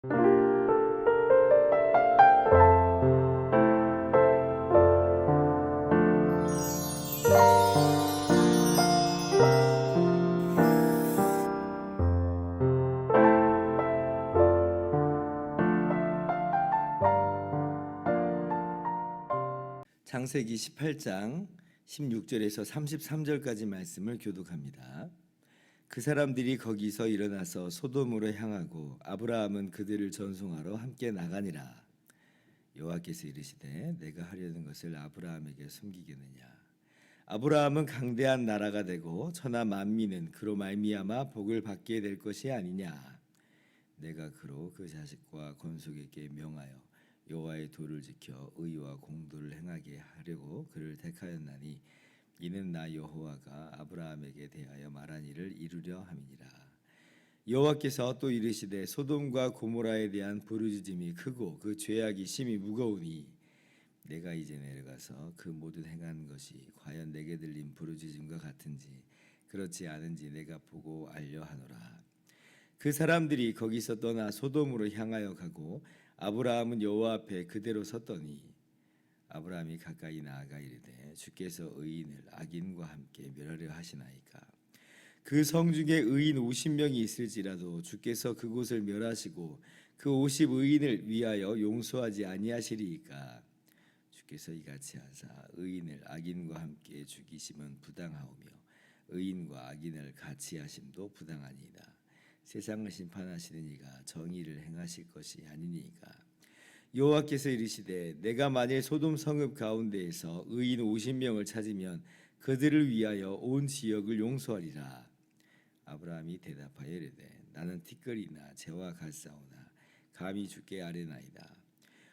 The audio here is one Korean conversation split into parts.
창세기 18장 16절에서 33절까지 말씀을 교독합니다. 그 사람들이 거기서 일어나서 소돔으로 향하고 아브라함은 그들을 전송하러 함께 나가니라. 여호와께서 이르시되 내가 하려는 것을 아브라함에게 숨기겠느냐. 아브라함은 강대한 나라가 되고 천하 만민은 그로 말미암아 복을 받게 될 것이 아니냐. 내가 그로 그 자식과 건속에게 명하여 여호와의 도를 지켜 의와 공도를 행하게 하려고 그를 택하였나니 이는 나 여호와가 아브라함에게 대하여 말한 일을 이루려 함이니라. 여호와께서 또 이르시되 소돔과 고모라에 대한 부르짖음이 크고 그 죄악이 심히 무거우니 내가 이제 내려가서 그 모든 행한 것이 과연 내게 들린 부르짖음과 같은지 그렇지 않은지 내가 보고 알려 하노라. 그 사람들이 거기서 떠나 소돔으로 향하여 가고 아브라함은 여호와 앞에 그대로 섰더니 아브라함이 가까이 나아가 이르되 주께서 의인을 악인과 함께 멸하려 하시나이까. 그 성 중에 의인 50명이 있을지라도 주께서 그곳을 멸하시고 그 50 의인을 위하여 용서하지 아니하시리이까. 주께서 이같이 하사 의인을 악인과 함께 죽이심은 부당하오며 의인과 악인을 같이 하심도 부당하니이다. 세상을 심판하시는 이가 정의를 행하실 것이 아니니까. 여호와께서 이르시되 내가 만일 소돔 성읍 가운데에서 의인 50명을 찾으면 그들을 위하여 온 지역을 용서하리라. 아브라함이 대답하여 이르되 나는 티끌이나 재와 같사오나 감히 주께 아뢰나이다.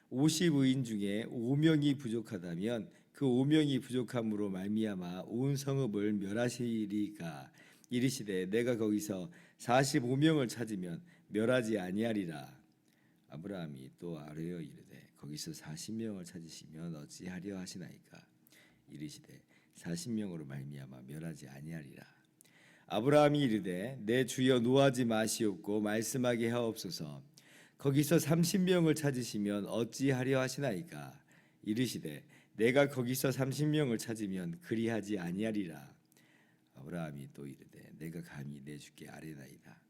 50 의인 중에 5명이 부족하다면 그 5명이 부족함으로 말미암아 온 성읍을 멸하시리까. 이르시되 내가 거기서 45명을 찾으면 멸하지 아니하리라. 아브라함이 또 아뢰어 이르되 거기서 40명을 찾으시면 어찌하려 하시나이까. 이르시되 40명으로 말미암아 멸하지 아니하리라. 아브라함이 이르되 내 주여 노하지 마시옵고 말씀하게 하옵소서. 거기서 30명을 찾으시면 어찌하려 하시나이까. 이르시되 내가 거기서 30명을 찾으면 그리하지 아니하리라. 아브라함이 또 이르되 내가 감히 내 주께 아뢰나이다.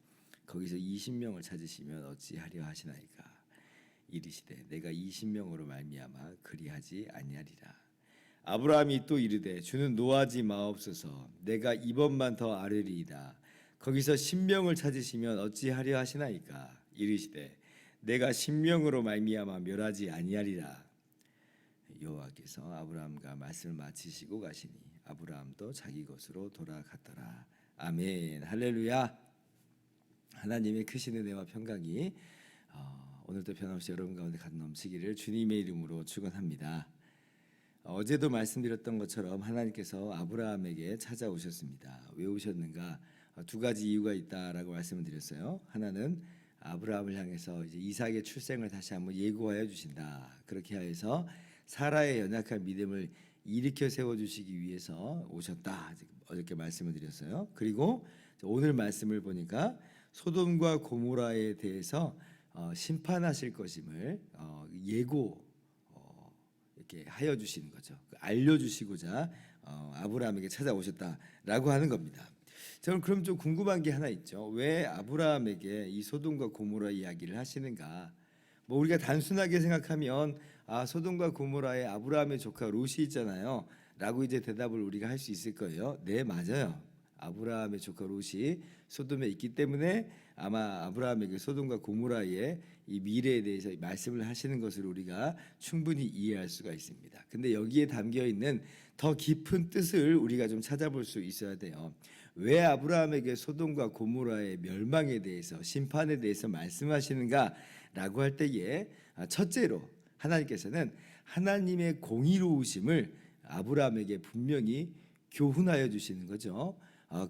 거기서 20명을 찾으시면 어찌하려 하시나이까. 이르시되 내가 20명으로 말미암아 그리하지 아니하리라. 아브라함이 또 이르되 주는 노하지 마옵소서. 내가 이번만 더 아뢰리이다. 거기서 10명을 찾으시면 어찌하려 하시나이까. 이르시되 내가 10명으로 말미암아 멸하지 아니하리라. 여호와께서 아브라함과 말씀을 마치시고 가시니 아브라함도 자기 곳으로 돌아갔더라. 아멘. 할렐루야. 하나님의 크신 은혜와 평강이 오늘도 변함없이 여러분 가운데 가득 넘치기를 주님의 이름으로 축원합니다. 어제도 말씀드렸던 것처럼 하나님께서 아브라함에게 찾아오셨습니다. 왜 오셨는가? 두 가지 이유가 있다라고 말씀을 드렸어요. 하나는 아브라함을 향해서 이제 이삭의 출생을 다시 한번 예고하여 주신다. 그렇게 하여서 사라의 연약한 믿음을 일으켜 세워주시기 위해서 오셨다. 어저께 말씀을 드렸어요. 그리고 오늘 말씀을 보니까 소돔과 고모라에 대해서 심판하실 것임을 예고 이렇게 하여 주시는 거죠. 알려주시고자 아브라함에게 찾아오셨다라고 하는 겁니다. 저는 그럼 좀 궁금한 게 하나 있죠. 왜 아브라함에게 이 소돔과 고모라 이야기를 하시는가? 뭐 우리가 단순하게 생각하면 소돔과 고모라에 아브라함의 조카 롯이 있잖아요 라고 이제 대답을 우리가 할 수 있을 거예요. 네, 맞아요. 아브라함의 조카 롯이 소돔에 있기 때문에 아마 아브라함에게 소돔과 고모라의 이 미래에 대해서 말씀을 하시는 것을 우리가 충분히 이해할 수가 있습니다. 근데 여기에 담겨 있는 더 깊은 뜻을 우리가 좀 찾아볼 수 있어야 돼요. 왜 아브라함에게 소돔과 고모라의 멸망에 대해서, 심판에 대해서 말씀하시는가라고 할 때에 첫째로 하나님께서는 하나님의 공의로우심을 아브라함에게 분명히 교훈하여 주시는 거죠.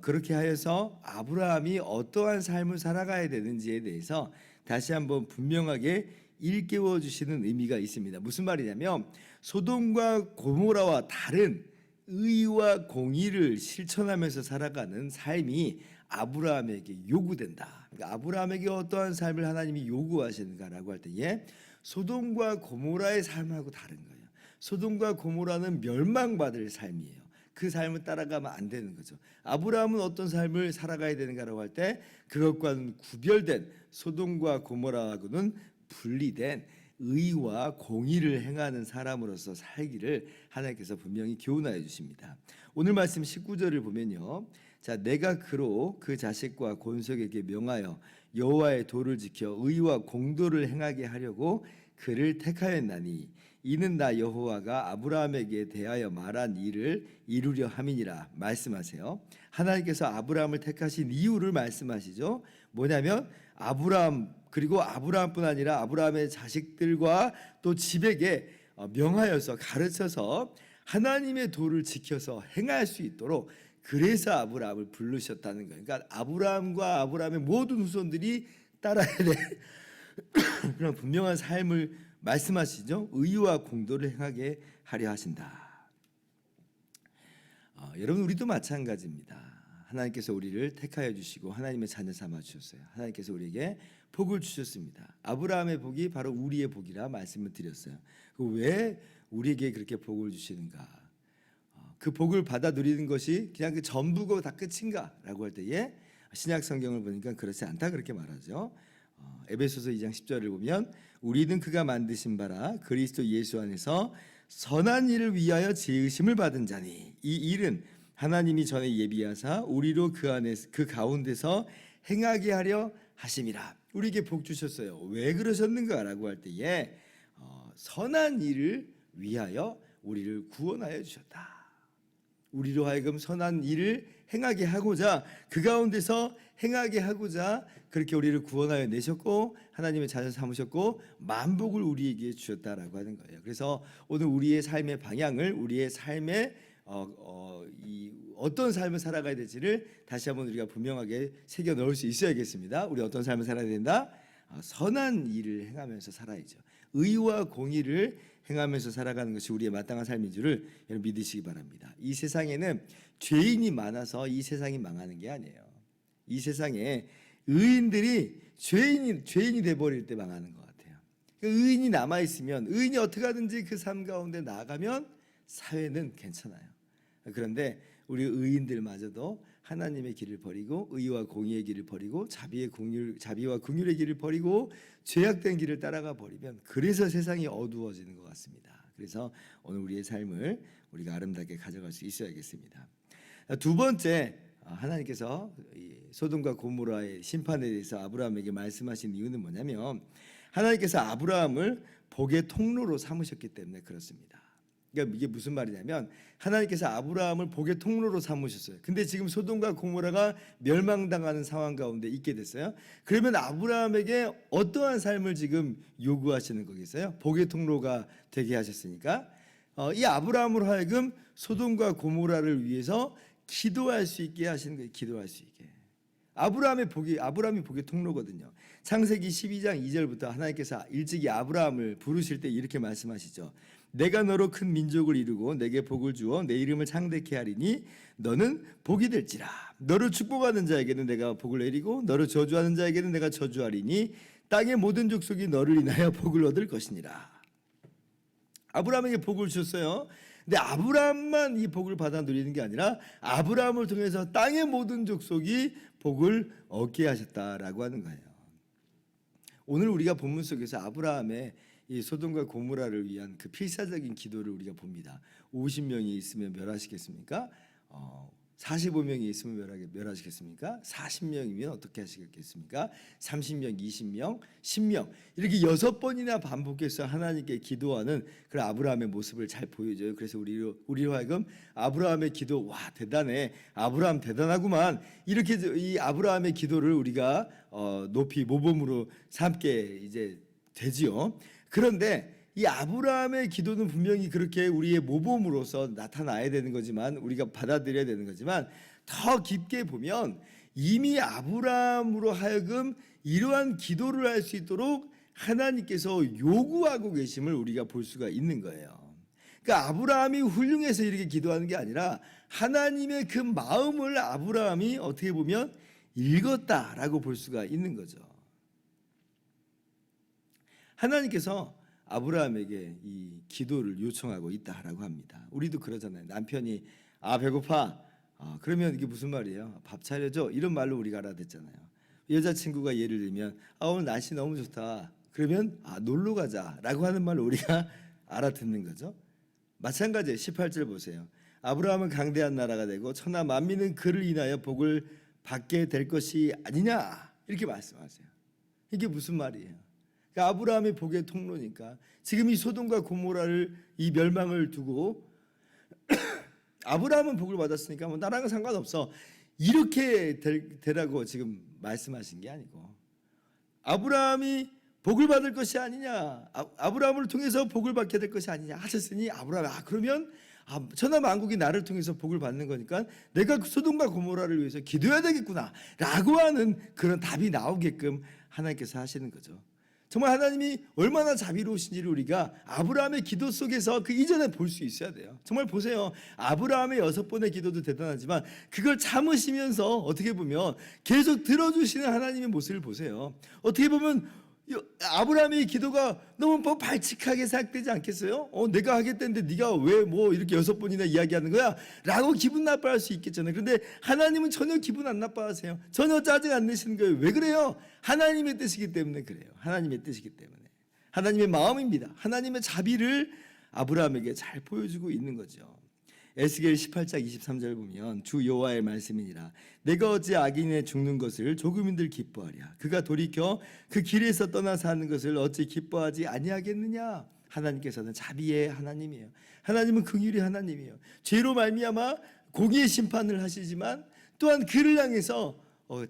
그렇게 하여서 아브라함이 어떠한 삶을 살아가야 되는지에 대해서 다시 한번 분명하게 일깨워 주시는 의미가 있습니다. 무슨 말이냐면 소돔과 고모라와 다른 의와 공의를 실천하면서 살아가는 삶이 아브라함에게 요구된다. 그러니까 아브라함에게 어떠한 삶을 하나님이 요구하시는가라고 할 때에 소돔과 고모라의 삶하고 다른 거예요. 소돔과 고모라는 멸망받을 삶이에요. 그 삶을 따라가면 안 되는 거죠. 아브라함은 어떤 삶을 살아가야 되는가라고 할 때 그것과는 구별된 소돔과 고모라하고는 분리된 의와 공의를 행하는 사람으로서 살기를 하나님께서 분명히 교훈하여 주십니다. 오늘 말씀 19절을 보면요. 자, 내가 그로 그 자식과 곤속에게 명하여 여호와의 도를 지켜 의와 공도를 행하게 하려고 그를 택하였나니 이는 나 여호와가 아브라함에게 대하여 말한 일을 이루려 함이니라 말씀하세요. 하나님께서 아브라함을 택하신 이유를 말씀하시죠. 뭐냐면 아브라함 그리고 아브라함뿐 아니라 아브라함의 자식들과 또 집에게 명하여서 가르쳐서 하나님의 도를 지켜서 행할 수 있도록 그래서 아브라함을 부르셨다는 거예요. 그러니까 아브라함과 아브라함의 모든 후손들이 따라야 될 그런 분명한 삶을 말씀하시죠. 의와 공도를 행하게 하려 하신다. 여러분 우리도 마찬가지입니다. 하나님께서 우리를 택하여 주시고 하나님의 자녀 삼아 주셨어요. 하나님께서 우리에게 복을 주셨습니다. 아브라함의 복이 바로 우리의 복이라 말씀을 드렸어요. 왜 우리에게 그렇게 복을 주시는가? 그 복을 받아 누리는 것이 그냥 그 전부고 다 끝인가라고 할 때에 신약 성경을 보니까 그렇지 않다 그렇게 말하죠. 에베소서 2장 10절을 보면 우리는 그가 만드신 바라 그리스도 예수 안에서 선한 일을 위하여 지으심을 받은 자니 이 일은 하나님이 전에 예비하사 우리로 그 안에 그 가운데서 행하게 하려 하심이라. 우리에게 복 주셨어요. 왜 그러셨는가라고 할 때에 선한 일을 위하여 우리를 구원하여 주셨다. 우리로 하여금 선한 일을 행하게 하고자 그 가운데서 행하게 하고자 그렇게 우리를 구원하여 내셨고 하나님의 자녀 삼으셨고 만복을 우리에게 주셨다라고 하는 거예요. 그래서 오늘 우리의 삶의 방향을 우리의 삶의 어떤 삶을 살아가야 될지를 다시 한번 우리가 분명하게 새겨 넣을 수 있어야겠습니다. 우리 어떤 삶을 살아야 된다? 선한 일을 행하면서 살아야죠. 의와 공의를 행하면서 살아가는 것이 우리의 마땅한 삶인 줄을 여러분 믿으시기 바랍니다. 이 세상에는 죄인이 많아서 이 세상이 망하는 게 아니에요. 이 세상에 의인들이 죄인이 돼버릴 때 망하는 것 같아요. 의인이 남아있으면 의인이 어떻게 하든지 그 삶 가운데 나아가면 사회는 괜찮아요. 그런데 우리 의인들마저도 하나님의 길을 버리고 의와 공의의 길을 버리고 자비와 긍휼의 길을 버리고 죄악된 길을 따라가 버리면 그래서 세상이 어두워지는 것 같습니다. 그래서 오늘 우리의 삶을 우리가 아름답게 가져갈 수 있어야겠습니다. 두 번째, 하나님께서 소돔과 고모라의 심판에 대해서 아브라함에게 말씀하신 이유는 뭐냐면 하나님께서 아브라함을 복의 통로로 삼으셨기 때문에 그렇습니다. 그러니까 이게 무슨 말이냐면 하나님께서 아브라함을 복의 통로로 삼으셨어요. 근데 지금 소돔과 고모라가 멸망당하는 상황 가운데 있게 됐어요. 그러면 아브라함에게 어떠한 삶을 지금 요구하시는 거겠어요? 복의 통로가 되게 하셨으니까 이 아브라함으로 하여금 소돔과 고모라를 위해서 기도할 수 있게 하시는 거예요. 기도할 수 있게. 아브라함이 복의 통로거든요. 창세기 12장 2절부터 하나님께서 일찍이 아브라함을 부르실 때 이렇게 말씀하시죠. 내가 너로 큰 민족을 이루고 내게 복을 주어 내 이름을 창대케 하리니 너는 복이 될지라. 너를 축복하는 자에게는 내가 복을 내리고 너를 저주하는 자에게는 내가 저주하리니 땅의 모든 족속이 너를 인하여 복을 얻을 것이니라. 아브라함에게 복을 주셨어요. 근데 아브라함만 이 복을 받아 누리는 게 아니라 아브라함을 통해서 땅의 모든 족속이 복을 얻게 하셨다라고 하는 거예요. 오늘 우리가 본문 속에서 아브라함의 이 소돔과 고모라를 위한 그 필사적인 기도를 우리가 봅니다. 50명이 있으면 멸하시겠습니까? 45명이 있으면 멸하시겠습니까? 40명이면 어떻게 하시겠습니까? 30명, 20명, 10명 이렇게 6번이나 반복해서 하나님께 기도하는 그런 아브라함의 모습을 잘 보여줘요. 그래서 우리로 하여금 아브라함의 기도 와 대단해, 아브라함 대단하구만 이렇게 이 아브라함의 기도를 우리가 높이 모범으로 삼게 이제 되지요. 그런데 이 아브라함의 기도는 분명히 그렇게 우리의 모범으로서 나타나야 되는 거지만 우리가 받아들여야 되는 거지만 더 깊게 보면 이미 아브라함으로 하여금 이러한 기도를 할 수 있도록 하나님께서 요구하고 계심을 우리가 볼 수가 있는 거예요. 그러니까 아브라함이 훌륭해서 이렇게 기도하는 게 아니라 하나님의 그 마음을 아브라함이 어떻게 보면 읽었다라고 볼 수가 있는 거죠. 하나님께서 아브라함에게 이 기도를 요청하고 있다라고 합니다. 우리도 그러잖아요. 남편이 배고파. 그러면 이게 무슨 말이에요? 밥 차려줘. 이런 말로 우리가 알아듣잖아요. 여자친구가 예를 들면 오늘 날씨 너무 좋다. 그러면 놀러 가자라고 하는 말로 우리가 알아듣는 거죠. 마찬가지예요. 18절 보세요. 아브라함은 강대한 나라가 되고 천하 만민은 그를 인하여 복을 받게 될 것이 아니냐 이렇게 말씀하세요. 이게 무슨 말이에요? 그러니까 아브라함이 복의 통로니까 지금 이 소돔과 고모라를 이 멸망을 두고 아브라함은 복을 받았으니까 뭐 나랑은 상관없어 이렇게 되라고 지금 말씀하신 게 아니고 아브라함이 복을 받을 것이 아니냐, 아브라함을 통해서 복을 받게 될 것이 아니냐 하셨으니 아브라함 그러면 천하 만국이 나를 통해서 복을 받는 거니까 내가 소돔과 고모라를 위해서 기도해야 되겠구나 라고 하는 그런 답이 나오게끔 하나님께서 하시는 거죠. 정말 하나님이 얼마나 자비로우신지를 우리가 아브라함의 기도 속에서 그 이전에 볼 수 있어야 돼요. 정말 보세요. 아브라함의 6번의 기도도 대단하지만 그걸 참으시면서 어떻게 보면 계속 들어주시는 하나님의 모습을 보세요. 어떻게 보면 아브라함의 기도가 너무 발칙하게 생각되지 않겠어요? 내가 하겠다는데 네가 왜 뭐 이렇게 6번이나 이야기하는 거야? 라고 기분 나빠할 수 있겠잖아요. 그런데 하나님은 전혀 기분 안 나빠하세요. 전혀 짜증 안 내시는 거예요. 왜 그래요? 하나님의 뜻이기 때문에 그래요. 하나님의 뜻이기 때문에. 하나님의 마음입니다. 하나님의 자비를 아브라함에게 잘 보여주고 있는 거죠. 에스겔 18장 23절 보면 주 여호와의 말씀이니라 내가 어찌 악인에 죽는 것을 조금인들 기뻐하랴 그가 돌이켜 그 길에서 떠나서 하는 것을 어찌 기뻐하지 아니하겠느냐. 하나님께서는 자비의 하나님이에요. 하나님은 긍휼의 하나님이에요. 죄로 말미암아 공의의 심판을 하시지만 또한 그를 향해서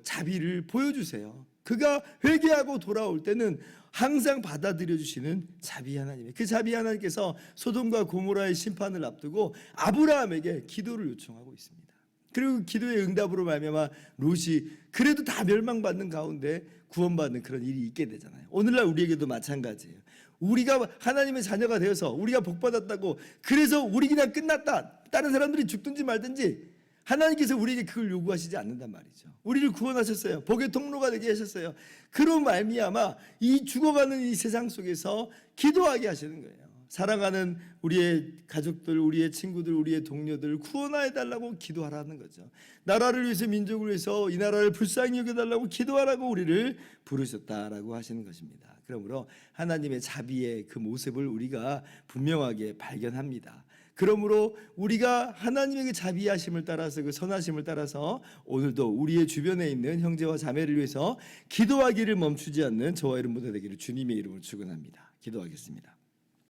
자비를 보여주세요. 그가 회개하고 돌아올 때는 항상 받아들여 주시는 자비 하나님이에요. 그 자비 하나님께서 소돔과 고모라의 심판을 앞두고 아브라함에게 기도를 요청하고 있습니다. 그리고 그 기도의 응답으로 말미암아 롯이 그래도 다 멸망받는 가운데 구원받는 그런 일이 있게 되잖아요. 오늘날 우리에게도 마찬가지예요. 우리가 하나님의 자녀가 되어서 우리가 복받았다고 그래서 우리 그냥 끝났다. 다른 사람들이 죽든지 말든지 하나님께서 우리에게 그걸 요구하시지 않는단 말이죠. 우리를 구원하셨어요. 복의 통로가 되게 하셨어요. 그런 말미암아 이 죽어가는 이 세상 속에서 기도하게 하시는 거예요. 사랑하는 우리의 가족들, 우리의 친구들, 우리의 동료들을 구원하여 달라고 기도하라는 거죠. 나라를 위해서 민족을 위해서 이 나라를 불쌍히 여겨달라고 기도하라고 우리를 부르셨다라고 하시는 것입니다. 그러므로 하나님의 자비의 그 모습을 우리가 분명하게 발견합니다. 그러므로 우리가 하나님에게 자비하심을 따라서 그 선하심을 따라서 오늘도 우리의 주변에 있는 형제와 자매를 위해서 기도하기를 멈추지 않는 저와 여러분 모두 되기를 주님의 이름으로 축원합니다. 기도하겠습니다.